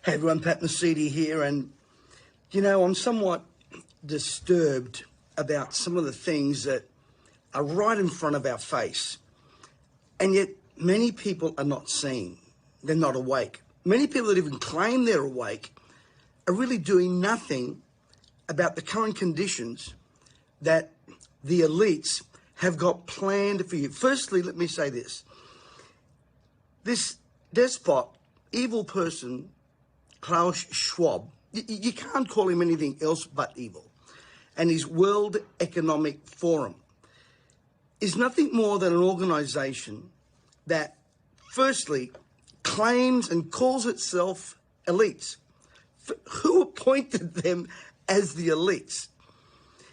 Hey everyone, Pat Mesiti here, and I'm somewhat disturbed about some of the things that are right in front of our face, and yet many people are not seeing. They're not awake. Many people that even claim they're awake are really doing nothing about the current conditions that the elites have got planned for you. Firstly, let me say this. This despot, evil person, Klaus Schwab, you can't call him anything else but evil, and his World Economic Forum is nothing more than an organization that firstly claims and calls itself elites. Who appointed them as the elites?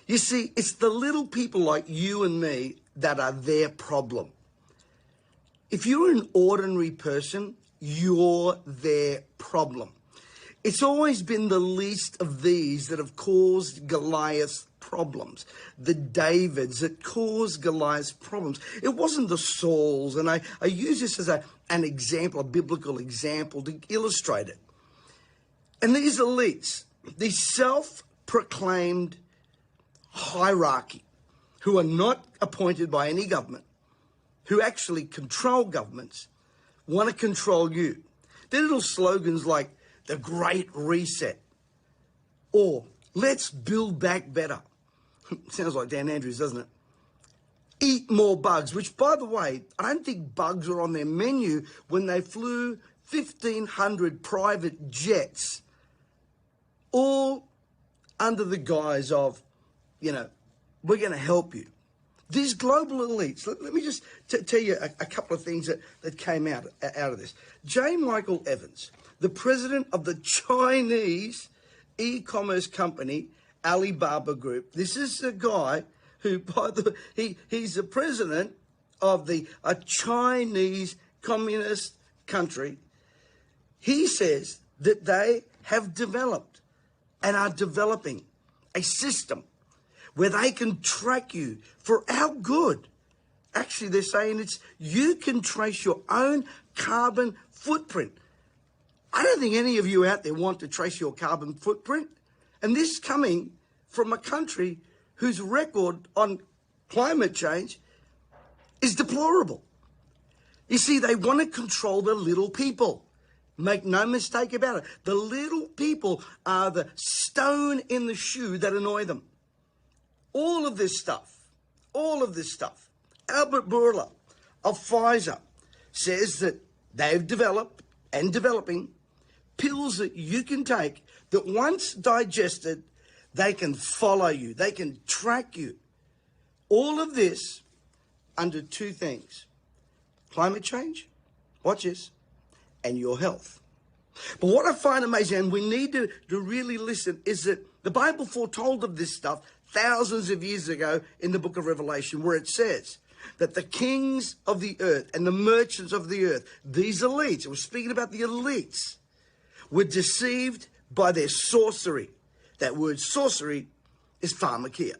You see, it's the little people like you and me that are their problem. If you're an ordinary person, you're their problem. It's always been the least of these that have caused Goliath's problems. The Davids that caused Goliath's problems. It wasn't the Sauls, and I use this as an example, a biblical example to illustrate it. And these elites, these self-proclaimed hierarchy, who are not appointed by any government, who actually control governments, want to control you. Their little slogans like the Great Reset or let's build back better. Sounds like Dan Andrews, doesn't it? Eat more bugs, which, by the way, I don't think bugs are on their menu when they flew 1,500 private jets, all under the guise of, we're going to help you. These global elites, let me just tell you a couple of things that came out of this. J. Michael Evans, the president of the Chinese e-commerce company Alibaba Group. This is a guy who, he's the president of a Chinese communist country. He says that they have developed and are developing a system where they can track you for our good. Actually, they're saying you can trace your own carbon footprint. I don't think any of you out there want to trace your carbon footprint. And this coming from a country whose record on climate change is deplorable. You see, they want to control the little people. Make no mistake about it. The little people are the stone in the shoe that annoy them. All of this stuff. Albert Bourla of Pfizer says that they've developed and developing pills that you can take that once digested, they can follow you. They can track you. All of this under two things: climate change, watch this, and your health. But what I find amazing, and we need to really listen, is that the Bible foretold of this stuff thousands of years ago in the book of Revelation, where it says that the kings of the earth and the merchants of the earth, these elites, it was speaking about the elites, were deceived by their sorcery. That word sorcery is pharmakia.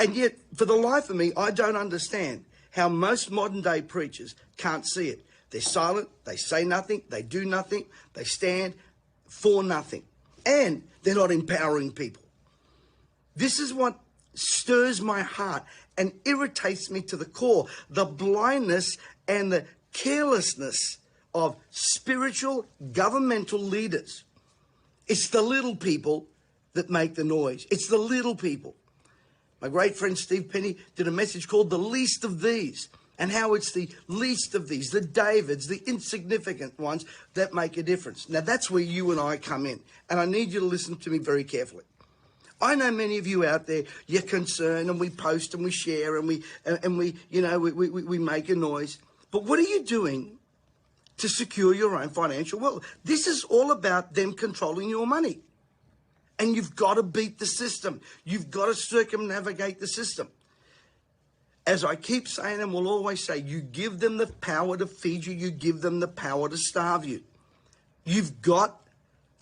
And yet, for the life of me, I don't understand how most modern day preachers can't see it. They're silent, they say nothing, they do nothing, they stand for nothing. And they're not empowering people. This is what stirs my heart and irritates me to the core. The blindness and the carelessness of spiritual governmental leaders. It's the little people that make the noise. It's the little people. My great friend Steve Penny did a message called The Least of These, and how it's the least of these, the Davids, the insignificant ones that make a difference. Now that's where you and I come in, and I need you to listen to me very carefully. I know many of you out there, you're concerned, and we post and we share and we make a noise. But what are you doing to secure your own financial wealth? This is all about them controlling your money. And you've got to beat the system. You've got to circumnavigate the system. As I keep saying and will always say, you give them the power to feed you, you give them the power to starve you. You've got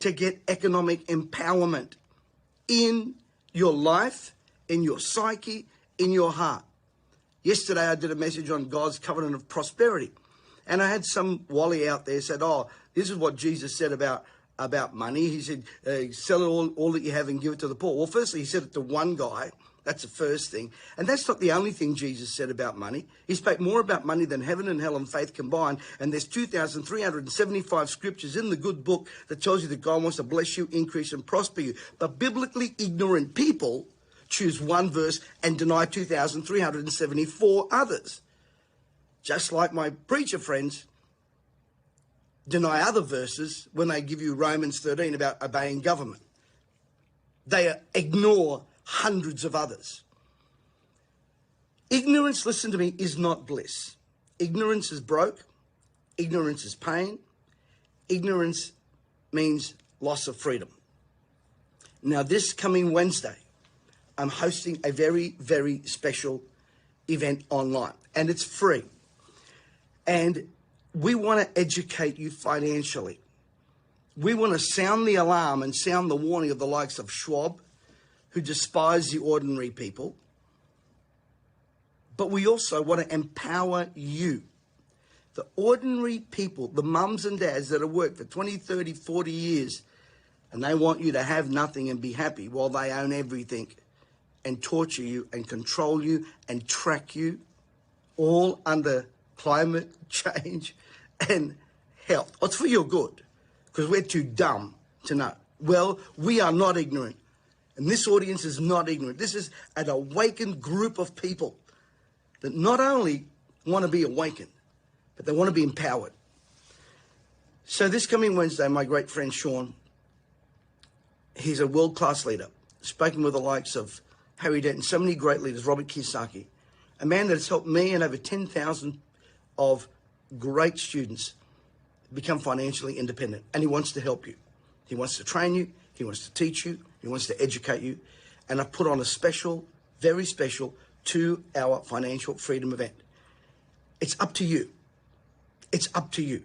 to get economic empowerment in your life, in your psyche, in your heart. Yesterday I did a message on God's covenant of prosperity. And I had some Wally out there said, oh, this is what Jesus said about money. He said, sell it all that you have and give it to the poor. Well, firstly, he said it to one guy. That's the first thing. And that's not the only thing Jesus said about money. He spoke more about money than heaven and hell and faith combined. And there's 2,375 scriptures in the good book that tells you that God wants to bless you, increase and prosper you. But biblically ignorant people choose one verse and deny 2,374 others. Just like my preacher friends deny other verses when they give you Romans 13 about obeying government. They ignore hundreds of others. Ignorance, listen to me, is not bliss. Ignorance is broke. Ignorance is pain. Ignorance means loss of freedom. Now, this coming Wednesday, I'm hosting a very, very special event online, and it's free. And we want to educate you financially. We want to sound the alarm and sound the warning of the likes of Schwab, who despise the ordinary people. But we also want to empower you, the ordinary people, the mums and dads that have worked for 20, 30, 40 years, and they want you to have nothing and be happy while they own everything and torture you and control you and track you, all under climate change and health. It's for your good, because we're too dumb to know. Well, we are not ignorant. And this audience is not ignorant. This is an awakened group of people that not only want to be awakened, but they want to be empowered. So this coming Wednesday, my great friend Sean, he's a world-class leader, spoken with the likes of Harry Denton, so many great leaders, Robert Kiyosaki, a man that has helped me and over 10,000 of great students become financially independent. And he wants to help you. He wants to train you. He wants to teach you. He wants to educate you. And I've put on a special, very special 2-hour financial freedom event. It's up to you. It's up to you.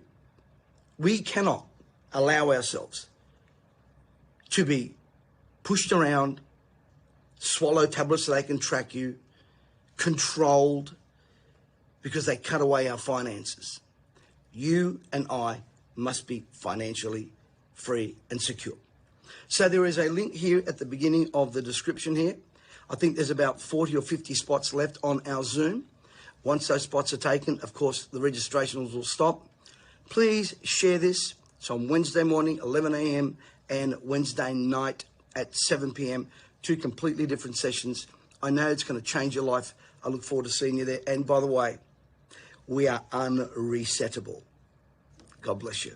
We cannot allow ourselves to be pushed around, swallow tablets so they can track you, controlled, because they cut away our finances. You and I must be financially free and secure. So there is a link here at the beginning of the description here. I think there's about 40 or 50 spots left on our Zoom. Once those spots are taken, of course, the registrations will stop. Please share this. It's on Wednesday morning, 11 a.m. and Wednesday night at 7 p.m. 2 completely different sessions. I know it's going to change your life. I look forward to seeing you there. And by the way, we are unresettable. God bless you.